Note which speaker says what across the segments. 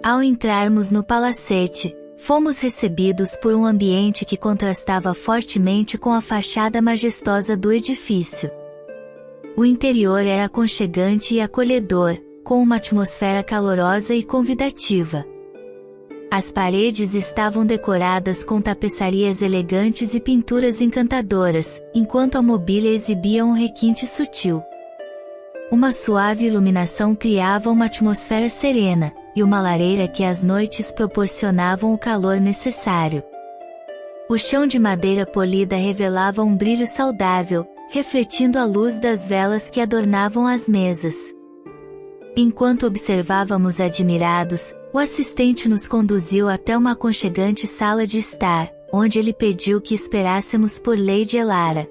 Speaker 1: Ao entrarmos no palacete, fomos recebidos por um ambiente que contrastava fortemente com a fachada majestosa do edifício. O interior era aconchegante e acolhedor, com uma atmosfera calorosa e convidativa. As paredes estavam decoradas com tapeçarias elegantes e pinturas encantadoras, enquanto a mobília exibia um requinte sutil. Uma suave iluminação criava uma atmosfera serena, e uma lareira que às noites proporcionavam o calor necessário. O chão de madeira polida revelava um brilho saudável, refletindo a luz das velas que adornavam as mesas. Enquanto observávamos admirados, o assistente nos conduziu até uma aconchegante sala de estar, onde ele pediu que esperássemos por Lady Elara.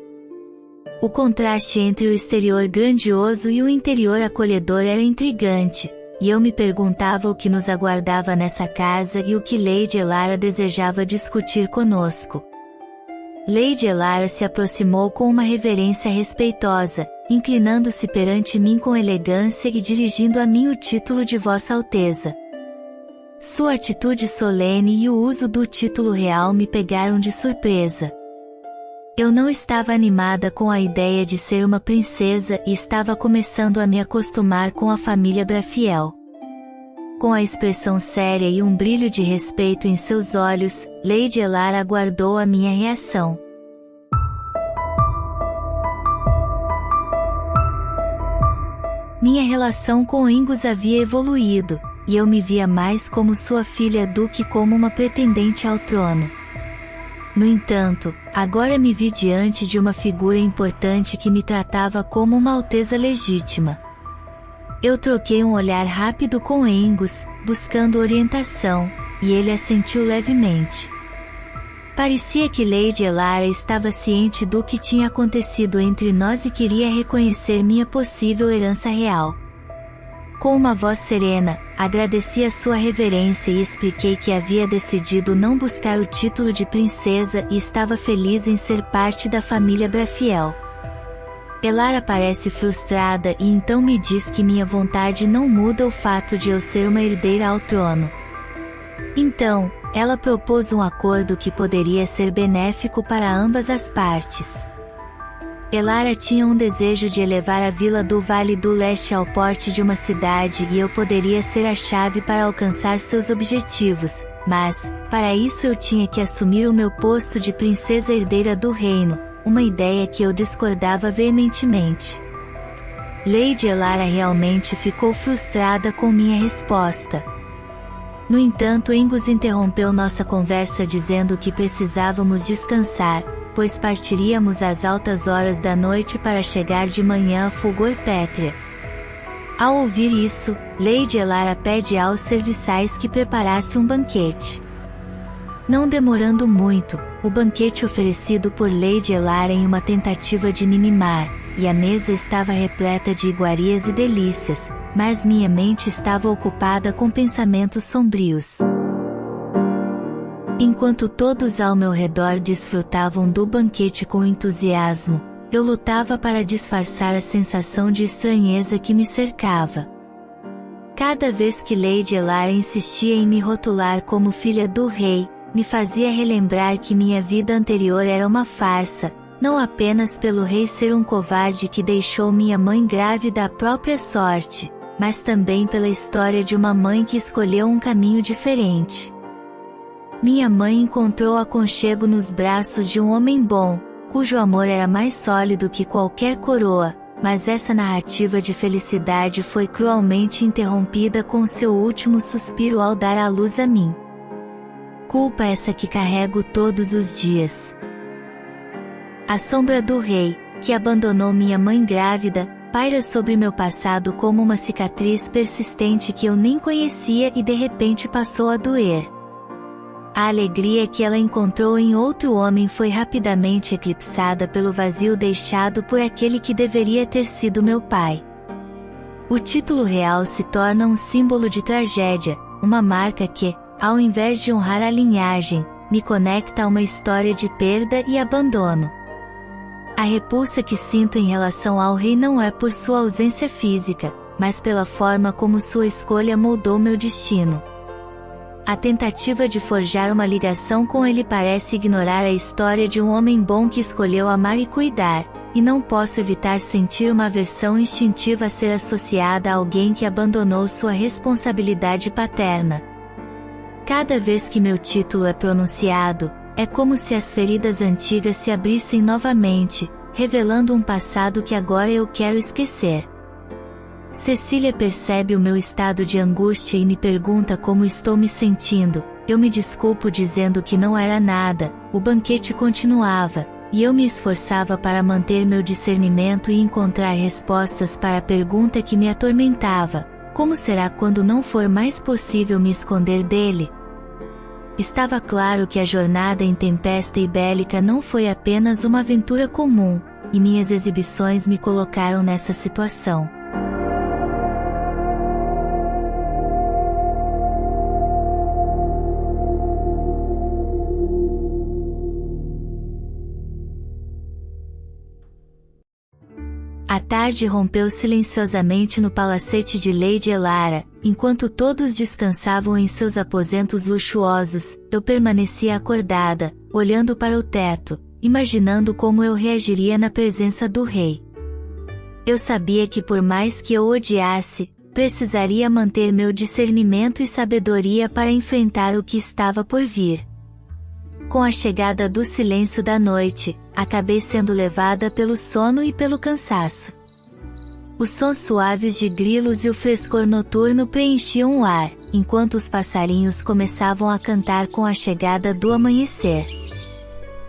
Speaker 1: O contraste entre o exterior grandioso e o interior acolhedor era intrigante, e eu me perguntava o que nos aguardava nessa casa e o que Lady Elara desejava discutir conosco. Lady Elara se aproximou com uma reverência respeitosa, inclinando-se perante mim com elegância e dirigindo a mim o título de Vossa Alteza. Sua atitude solene e o uso do título real me pegaram de surpresa. Eu não estava animada com a ideia de ser uma princesa e estava começando a me acostumar com a família Brafiel. Com a expressão séria e um brilho de respeito em seus olhos, Lady Elara aguardou a minha reação. Minha relação com Angus havia evoluído, e eu me via mais como sua filha do que como uma pretendente ao trono. No entanto, agora me vi diante de uma figura importante que me tratava como uma alteza legítima. Eu troquei um olhar rápido com Angus, buscando orientação, e ele assentiu levemente. Parecia que Lady Elara estava ciente do que tinha acontecido entre nós e queria reconhecer minha possível herança real. Com uma voz serena, agradeci a sua reverência e expliquei que havia decidido não buscar o título de princesa e estava feliz em ser parte da família Brafiel. Elara parece frustrada e então me diz que minha vontade não muda o fato de eu ser uma herdeira ao trono. Então, ela propôs um acordo que poderia ser benéfico para ambas as partes. Elara tinha um desejo de elevar a vila do Vale do Leste ao porte de uma cidade e eu poderia ser a chave para alcançar seus objetivos, mas, para isso eu tinha que assumir o meu posto de princesa herdeira do reino, uma ideia que eu discordava veementemente. Lady Elara realmente ficou frustrada com minha resposta. No entanto, Angus interrompeu nossa conversa dizendo que precisávamos descansar, pois partiríamos às altas horas da noite para chegar de manhã a Fulgor Pétrea. Ao ouvir isso, Lady Elara pede aos serviçais que preparasse um banquete. Não demorando muito, o banquete oferecido por Lady Elara em uma tentativa de me mimar, e a mesa estava repleta de iguarias e delícias, mas minha mente estava ocupada com pensamentos sombrios. Enquanto todos ao meu redor desfrutavam do banquete com entusiasmo, eu lutava para disfarçar a sensação de estranheza que me cercava. Cada vez que Lady Elara insistia em me rotular como filha do rei, me fazia relembrar que minha vida anterior era uma farsa, não apenas pelo rei ser um covarde que deixou minha mãe grávida à própria sorte, mas também pela história de uma mãe que escolheu um caminho diferente. Minha mãe encontrou aconchego nos braços de um homem bom, cujo amor era mais sólido que qualquer coroa, mas essa narrativa de felicidade foi cruelmente interrompida com seu último suspiro ao dar à luz a mim. Culpa essa que carrego todos os dias. A sombra do rei, que abandonou minha mãe grávida, paira sobre meu passado como uma cicatriz persistente que eu nem conhecia e de repente passou a doer. A alegria que ela encontrou em outro homem foi rapidamente eclipsada pelo vazio deixado por aquele que deveria ter sido meu pai. O título real se torna um símbolo de tragédia, uma marca que, ao invés de honrar a linhagem, me conecta a uma história de perda e abandono. A repulsa que sinto em relação ao rei não é por sua ausência física, mas pela forma como sua escolha moldou meu destino. A tentativa de forjar uma ligação com ele parece ignorar a história de um homem bom que escolheu amar e cuidar, e não posso evitar sentir uma aversão instintiva a ser associada a alguém que abandonou sua responsabilidade paterna. Cada vez que meu título é pronunciado, é como se as feridas antigas se abrissem novamente, revelando um passado que agora eu quero esquecer. Cecília percebe o meu estado de angústia e me pergunta como estou me sentindo. Eu me desculpo dizendo que não era nada. O banquete continuava, e eu me esforçava para manter meu discernimento e encontrar respostas para a pergunta que me atormentava: como será quando não for mais possível me esconder dele? Estava claro que a jornada intempesta e bélica não foi apenas uma aventura comum, e minhas exibições me colocaram nessa situação. A tarde rompeu silenciosamente no palacete de Lady Elara. Enquanto todos descansavam em seus aposentos luxuosos, eu permanecia acordada, olhando para o teto, imaginando como eu reagiria na presença do rei. Eu sabia que por mais que eu o odiasse, precisaria manter meu discernimento e sabedoria para enfrentar o que estava por vir. Com a chegada do silêncio da noite, acabei sendo levada pelo sono e pelo cansaço. Os sons suaves de grilos e o frescor noturno preenchiam o ar, enquanto os passarinhos começavam a cantar com a chegada do amanhecer.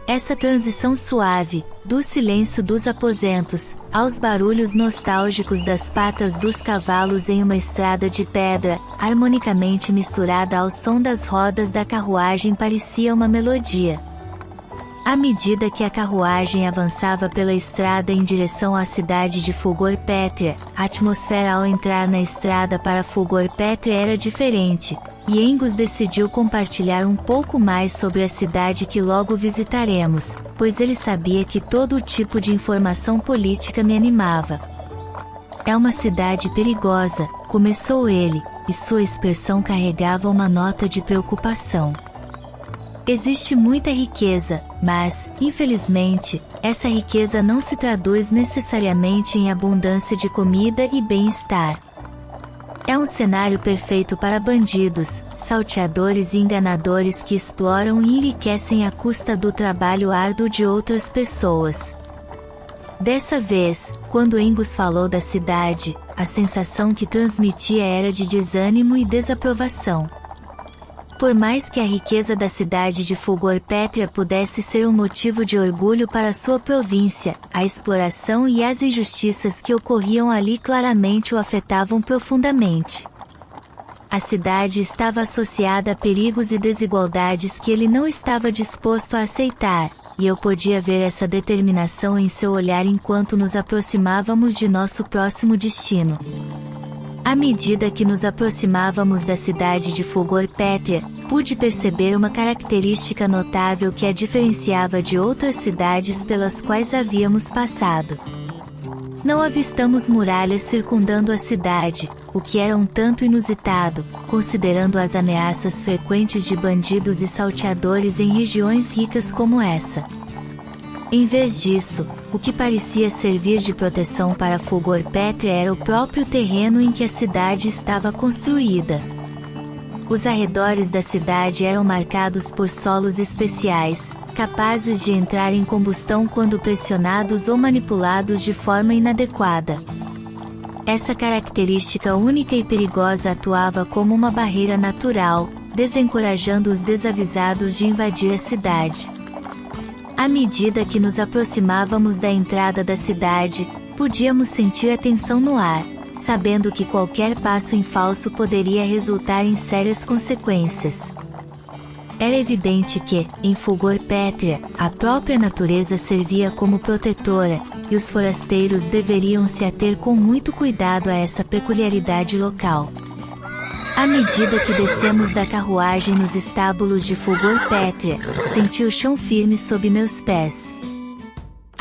Speaker 1: Essa transição suave, do silêncio dos aposentos, aos barulhos nostálgicos das patas dos cavalos em uma estrada de pedra, harmonicamente misturada ao som das rodas da carruagem, parecia uma melodia. À medida que a carruagem avançava pela estrada em direção à cidade de Fulgor Pétrea, a atmosfera ao entrar na estrada para Fulgor Pétrea era diferente, e Angus decidiu compartilhar um pouco mais sobre a cidade que logo visitaremos, pois ele sabia que todo tipo de informação política me animava. É uma cidade perigosa, começou ele, e sua expressão carregava uma nota de preocupação. Existe muita riqueza, mas, infelizmente, essa riqueza não se traduz necessariamente em abundância de comida e bem-estar. É um cenário perfeito para bandidos, salteadores e enganadores que exploram e enriquecem à custa do trabalho árduo de outras pessoas. Dessa vez, quando Angus falou da cidade, a sensação que transmitia era de desânimo e desaprovação. Por mais que a riqueza da cidade de Fulgor Pétrea pudesse ser um motivo de orgulho para sua província, a exploração e as injustiças que ocorriam ali claramente o afetavam profundamente. A cidade estava associada a perigos e desigualdades que ele não estava disposto a aceitar, e eu podia ver essa determinação em seu olhar enquanto nos aproximávamos de nosso próximo destino. À medida que nos aproximávamos da cidade de Fulgor Pétrea, pude perceber uma característica notável que a diferenciava de outras cidades pelas quais havíamos passado. Não avistamos muralhas circundando a cidade, o que era um tanto inusitado, considerando as ameaças frequentes de bandidos e salteadores em regiões ricas como essa. Em vez disso, o que parecia servir de proteção para Fulgor Pétrea era o próprio terreno em que a cidade estava construída. Os arredores da cidade eram marcados por solos especiais, capazes de entrar em combustão quando pressionados ou manipulados de forma inadequada. Essa característica única e perigosa atuava como uma barreira natural, desencorajando os desavisados de invadir a cidade. À medida que nos aproximávamos da entrada da cidade, podíamos sentir a tensão no ar, sabendo que qualquer passo em falso poderia resultar em sérias consequências. Era evidente que, em Fulgor Pétrea, a própria natureza servia como protetora, e os forasteiros deveriam se ater com muito cuidado a essa peculiaridade local. À medida que descemos da carruagem nos estábulos de Fulgor Pétrea, senti o chão firme sob meus pés.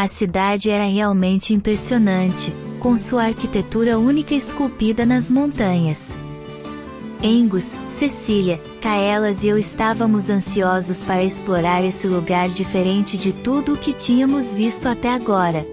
Speaker 1: A cidade era realmente impressionante, com sua arquitetura única esculpida nas montanhas. Angus, Cecília, Kaelas e eu estávamos ansiosos para explorar esse lugar diferente de tudo o que tínhamos visto até agora.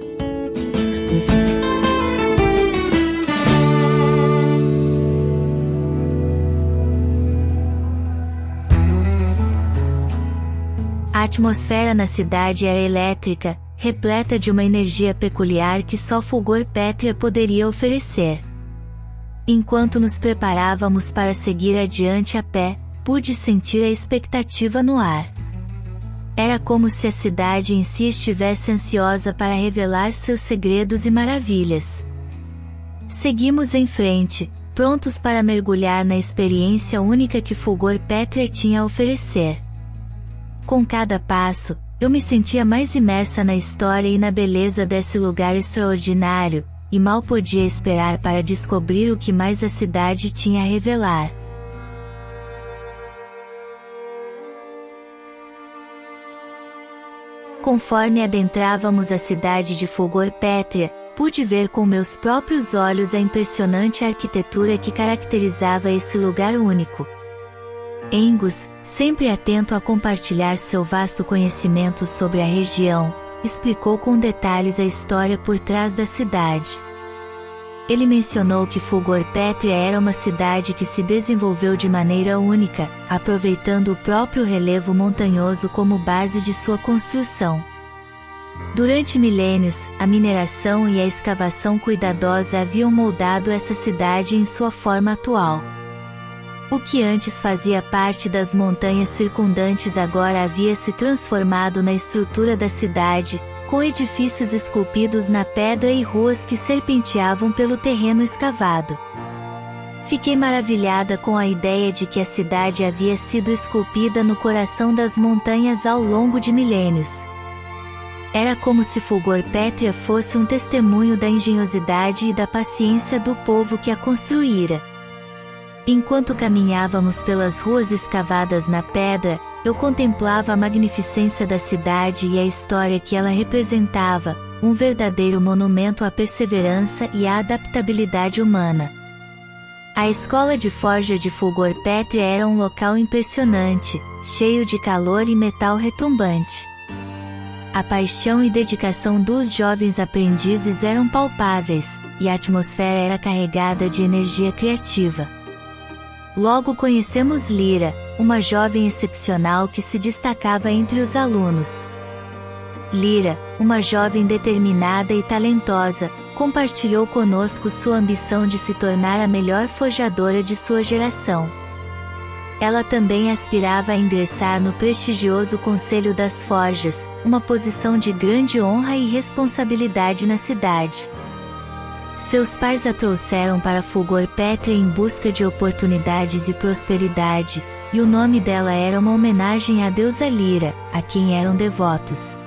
Speaker 1: A atmosfera na cidade era elétrica, repleta de uma energia peculiar que só Fulgor Pétria poderia oferecer. Enquanto nos preparávamos para seguir adiante a pé, pude sentir a expectativa no ar. Era como se a cidade em si estivesse ansiosa para revelar seus segredos e maravilhas. Seguimos em frente, prontos para mergulhar na experiência única que Fulgor Pétria tinha a oferecer. Com cada passo, eu me sentia mais imersa na história e na beleza desse lugar extraordinário, e mal podia esperar para descobrir o que mais a cidade tinha a revelar. Conforme adentrávamos a cidade de Fulgor Pétria, pude ver com meus próprios olhos a impressionante arquitetura que caracterizava esse lugar único. Angus, sempre atento a compartilhar seu vasto conhecimento sobre a região, explicou com detalhes a história por trás da cidade. Ele mencionou que Fulgor Pétria era uma cidade que se desenvolveu de maneira única, aproveitando o próprio relevo montanhoso como base de sua construção. Durante milênios, a mineração e a escavação cuidadosa haviam moldado essa cidade em sua forma atual. O que antes fazia parte das montanhas circundantes agora havia se transformado na estrutura da cidade, com edifícios esculpidos na pedra e ruas que serpenteavam pelo terreno escavado. Fiquei maravilhada com a ideia de que a cidade havia sido esculpida no coração das montanhas ao longo de milênios. Era como se Fulgor Pétria fosse um testemunho da engenhosidade e da paciência do povo que a construíra. Enquanto caminhávamos pelas ruas escavadas na pedra, eu contemplava a magnificência da cidade e a história que ela representava, um verdadeiro monumento à perseverança e à adaptabilidade humana. A escola de forja de Fulgor Pétria era um local impressionante, cheio de calor e metal retumbante. A paixão e dedicação dos jovens aprendizes eram palpáveis, e a atmosfera era carregada de energia criativa. Logo conhecemos Lyra, uma jovem excepcional que se destacava entre os alunos. Lyra, uma jovem determinada e talentosa, compartilhou conosco sua ambição de se tornar a melhor forjadora de sua geração. Ela também aspirava a ingressar no prestigioso Conselho das Forjas, uma posição de grande honra e responsabilidade na cidade. Seus pais a trouxeram para Fulgor Pétria em busca de oportunidades e prosperidade, e o nome dela era uma homenagem à deusa Lyra, a quem eram devotos.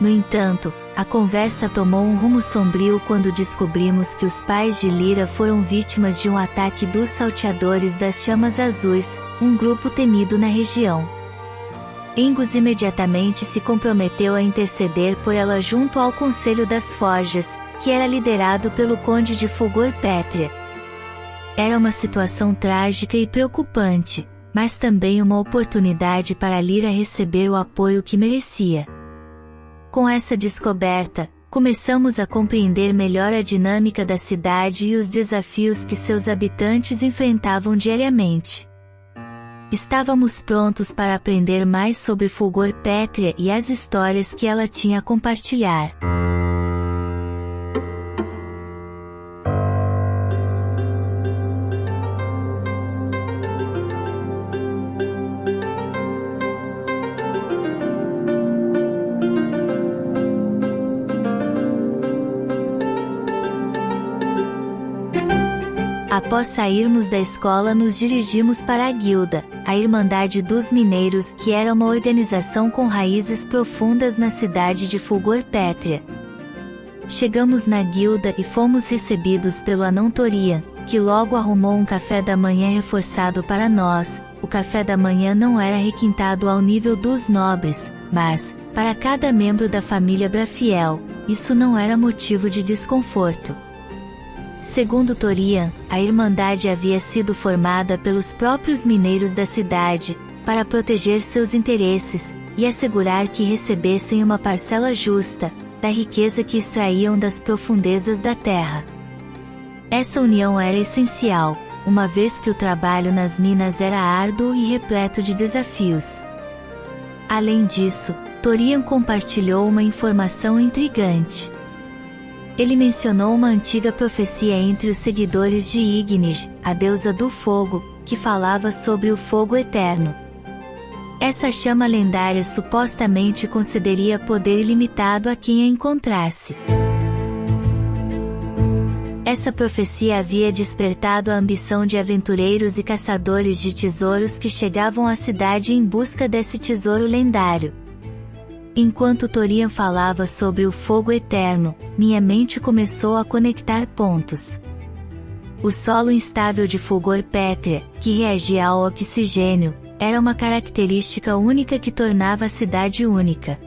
Speaker 1: No entanto, a conversa tomou um rumo sombrio quando descobrimos que os pais de Lyra foram vítimas de um ataque dos Salteadores das Chamas Azuis, um grupo temido na região. Angus imediatamente se comprometeu a interceder por ela junto ao Conselho das Forjas, que era liderado pelo Conde de Fulgor Pétria. Era uma situação trágica e preocupante, mas também uma oportunidade para Lyra receber o apoio que merecia. Com essa descoberta, começamos a compreender melhor a dinâmica da cidade e os desafios que seus habitantes enfrentavam diariamente. Estávamos prontos para aprender mais sobre Fulgor Pétria e as histórias que ela tinha a compartilhar. Após sairmos da escola nos dirigimos para a Guilda, a Irmandade dos Mineiros, que era uma organização com raízes profundas na cidade de Fulgor Pétria. Chegamos na Guilda e fomos recebidos pelo Anão Torian, que logo arrumou um café da manhã reforçado para nós. O café da manhã não era requintado ao nível dos nobres, mas, Para cada membro da família Brafiel, isso não era motivo de desconforto. Segundo Torian, a Irmandade havia sido formada pelos próprios mineiros da cidade, para proteger seus interesses, e assegurar que recebessem uma parcela justa, da riqueza que extraíam das profundezas da terra. Essa união era essencial, uma vez que o trabalho nas minas era árduo e repleto de desafios. Além disso, Torian compartilhou uma informação intrigante. Ele mencionou uma antiga profecia entre os seguidores de Ignis, a deusa do fogo, que falava sobre o fogo eterno. Essa chama lendária supostamente concederia poder ilimitado a quem a encontrasse. Essa profecia havia despertado a ambição de aventureiros e caçadores de tesouros que chegavam à cidade em busca desse tesouro lendário. Enquanto Torian falava sobre o fogo eterno, minha mente começou a conectar pontos. O solo instável de fulgor pétrea, que reagia ao oxigênio, era uma característica única que tornava a cidade única.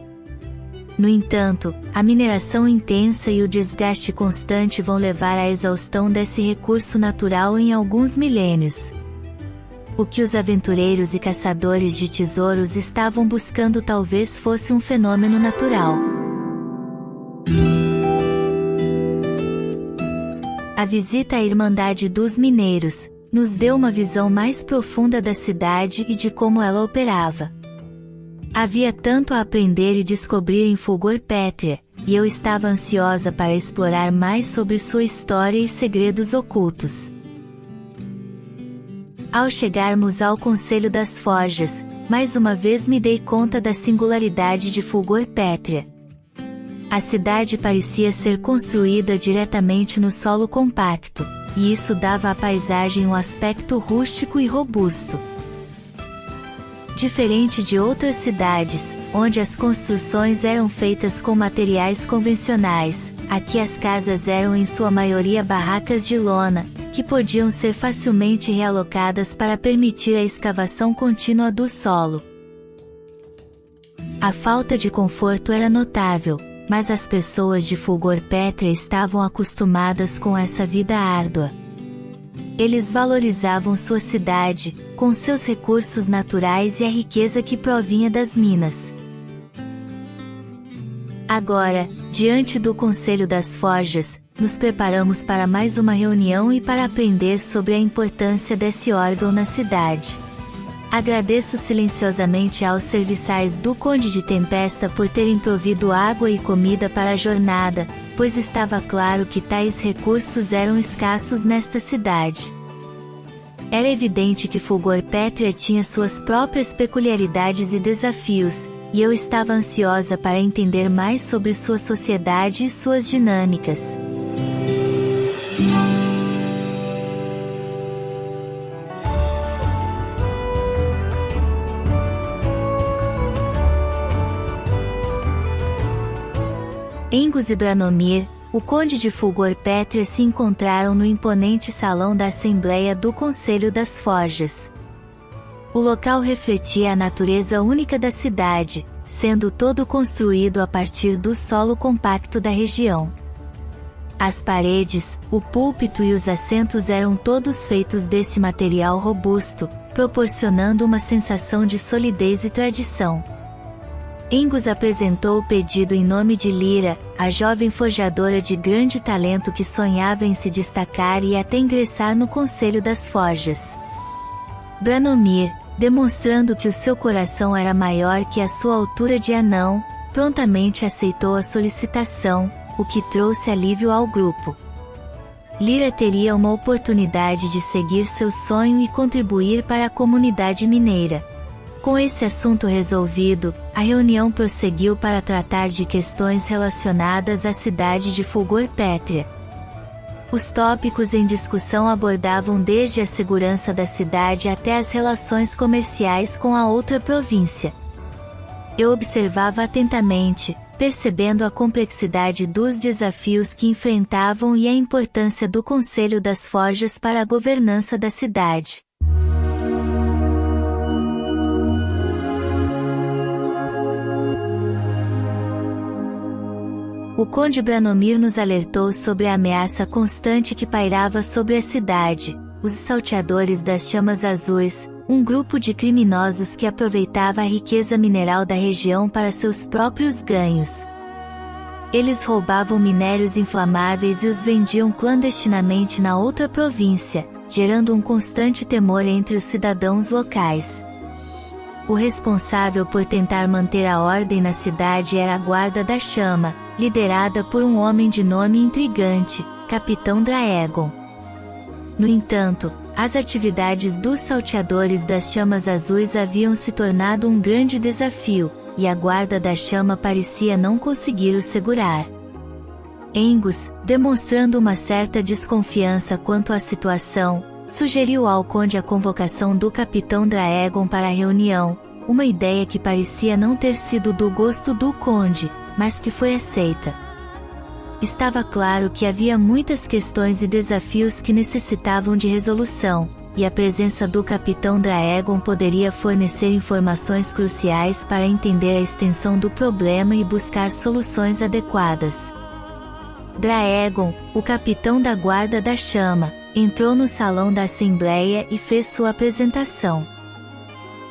Speaker 1: No entanto, a mineração intensa e o desgaste constante vão levar à exaustão desse recurso natural em alguns milênios. O que os aventureiros e caçadores de tesouros estavam buscando talvez fosse um fenômeno natural. A visita à Irmandade dos Mineiros nos deu uma visão mais profunda da cidade e de como ela operava. Havia tanto a aprender e descobrir em Fulgor Pétrea, e eu estava ansiosa para explorar mais sobre sua história e segredos ocultos. Ao chegarmos ao Conselho das Forjas, mais uma vez me dei conta da singularidade de Fulgor Pétrea. A cidade parecia ser construída diretamente no solo compacto, e isso dava à paisagem um aspecto rústico e robusto. Diferente de outras cidades, onde as construções eram feitas com materiais convencionais, aqui as casas eram em sua maioria barracas de lona, que podiam ser facilmente realocadas para permitir a escavação contínua do solo. A falta de conforto era notável, mas as pessoas de Fulgor Pétrea estavam acostumadas com essa vida árdua. Eles valorizavam sua cidade, com seus recursos naturais e a riqueza que provinha das minas. Agora, diante do Conselho das Forjas, nos preparamos para mais uma reunião e para aprender sobre a importância desse órgão na cidade. Agradeço silenciosamente aos serviçais do Conde de Tempesta por terem provido água e comida para a jornada, pois estava claro que tais recursos eram escassos nesta cidade. Era evidente que Fulgor Pétrea tinha suas próprias peculiaridades e desafios, e eu estava ansiosa para entender mais sobre sua sociedade e suas dinâmicas. Engus e Branomir, o Conde de Fulgor Pétrea, se encontraram no imponente salão da Assembleia do Conselho das Forjas. O local refletia a natureza única da cidade, sendo todo construído a partir do solo compacto da região. As paredes, o púlpito e os assentos eram todos feitos desse material robusto, proporcionando uma sensação de solidez e tradição. Engus apresentou o pedido em nome de Lyra, a jovem forjadora de grande talento que sonhava em se destacar e até ingressar no Conselho das Forjas. Branomir, demonstrando que o seu coração era maior que a sua altura de anão, prontamente aceitou a solicitação, o que trouxe alívio ao grupo. Lyra teria uma oportunidade de seguir seu sonho e contribuir para a comunidade mineira. Com esse assunto resolvido, a reunião prosseguiu para tratar de questões relacionadas à cidade de Fulgor Pétrea. Os tópicos em discussão abordavam desde a segurança da cidade até as relações comerciais com a outra província. Eu observava atentamente, percebendo a complexidade dos desafios que enfrentavam e a importância do Conselho das Forjas para a governança da cidade. O Conde Branomir nos alertou sobre a ameaça constante que pairava sobre a cidade, os salteadores das chamas azuis, um grupo de criminosos que aproveitava a riqueza mineral da região para seus próprios ganhos. Eles roubavam minérios inflamáveis e os vendiam clandestinamente na outra província, gerando um constante temor entre os cidadãos locais. O responsável por tentar manter a ordem na cidade era a Guarda da Chama, liderada por um homem de nome intrigante, Capitão Draegon. No entanto, as atividades dos salteadores das chamas azuis haviam se tornado um grande desafio, e a Guarda da Chama parecia não conseguir o segurar. Angus, demonstrando uma certa desconfiança quanto à situação, sugeriu ao Conde a convocação do Capitão Draegon para a reunião, uma ideia que parecia não ter sido do gosto do Conde, mas que foi aceita. Estava claro que havia muitas questões e desafios que necessitavam de resolução, e a presença do Capitão Draegon poderia fornecer informações cruciais para entender a extensão do problema e buscar soluções adequadas. Draegon, o capitão da Guarda da Chama, entrou no salão da Assembleia e fez sua apresentação.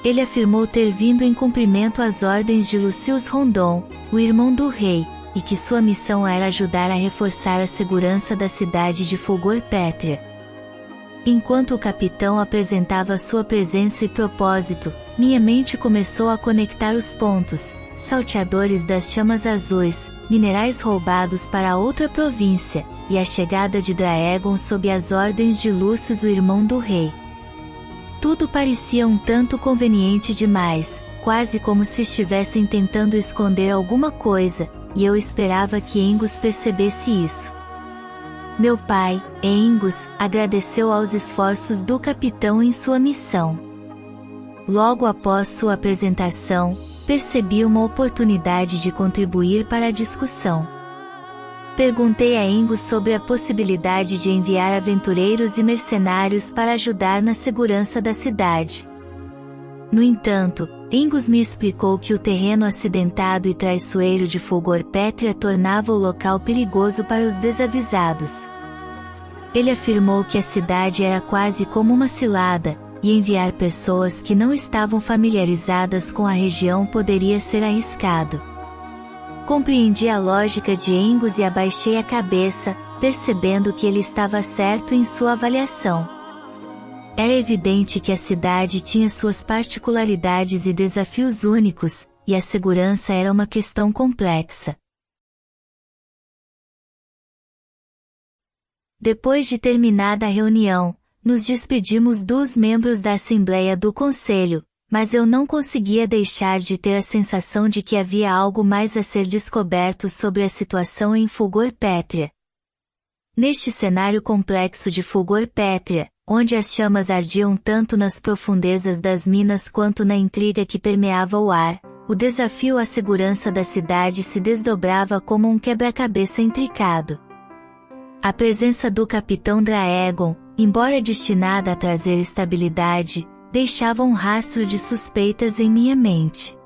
Speaker 1: Ele afirmou ter vindo em cumprimento às ordens de Lucius Rondon, o irmão do rei, e que sua missão era ajudar a reforçar a segurança da cidade de Fulgor Pétrea. Enquanto o capitão apresentava sua presença e propósito, minha mente começou a conectar os pontos: salteadores das chamas azuis, minerais roubados para outra província, e a chegada de Draegon sob as ordens de Lucius, o irmão do rei. Tudo parecia um tanto conveniente demais, quase como se estivessem tentando esconder alguma coisa, e eu esperava que Angus percebesse isso. Meu pai, Angus, agradeceu aos esforços do capitão em sua missão. Logo após sua apresentação, percebi uma oportunidade de contribuir para a discussão. Perguntei a Angus sobre a possibilidade de enviar aventureiros e mercenários para ajudar na segurança da cidade. No entanto, Angus me explicou que o terreno acidentado e traiçoeiro de Fulgor Pétrea tornava o local perigoso para os desavisados. Ele afirmou que a cidade era quase como uma cilada, e enviar pessoas que não estavam familiarizadas com a região poderia ser arriscado. Compreendi a lógica de Angus e abaixei a cabeça, percebendo que ele estava certo em sua avaliação. Era evidente que a cidade tinha suas particularidades e desafios únicos, e a segurança era uma questão complexa. Depois de terminada a reunião, nos despedimos dos membros da Assembleia do Conselho, mas eu não conseguia deixar de ter a sensação de que havia algo mais a ser descoberto sobre a situação em Fulgor Pétrea. Neste cenário complexo de Fulgor Pétrea, onde as chamas ardiam tanto nas profundezas das minas quanto na intriga que permeava o ar, o desafio à segurança da cidade se desdobrava como um quebra-cabeça intricado. A presença do Capitão Draegon, embora destinada a trazer estabilidade, deixava um rastro de suspeitas em minha mente.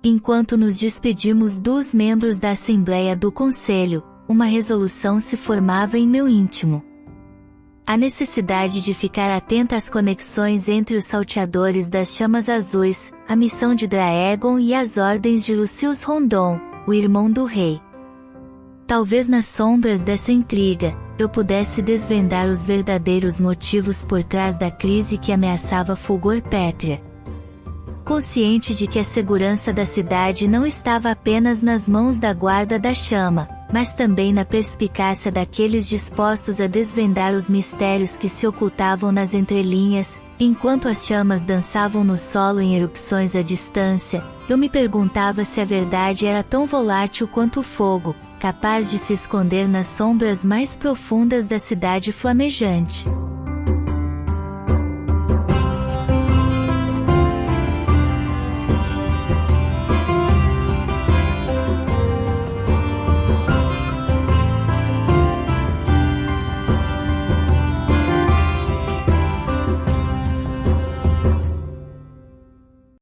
Speaker 1: Enquanto nos despedimos dos membros da Assembleia do Conselho, uma resolução se formava em meu íntimo. A necessidade de ficar atenta às conexões entre os salteadores das chamas azuis, a missão de Draegon e as ordens de Lucius Rondon, o irmão do rei. Talvez nas sombras dessa intriga, eu pudesse desvendar os verdadeiros motivos por trás da crise que ameaçava Fulgor Pétrea. Consciente de que a segurança da cidade não estava apenas nas mãos da Guarda da Chama, mas também na perspicácia daqueles dispostos a desvendar os mistérios que se ocultavam nas entrelinhas, enquanto as chamas dançavam no solo em erupções à distância, eu me perguntava se a verdade era tão volátil quanto o fogo, capaz de se esconder nas sombras mais profundas da cidade flamejante.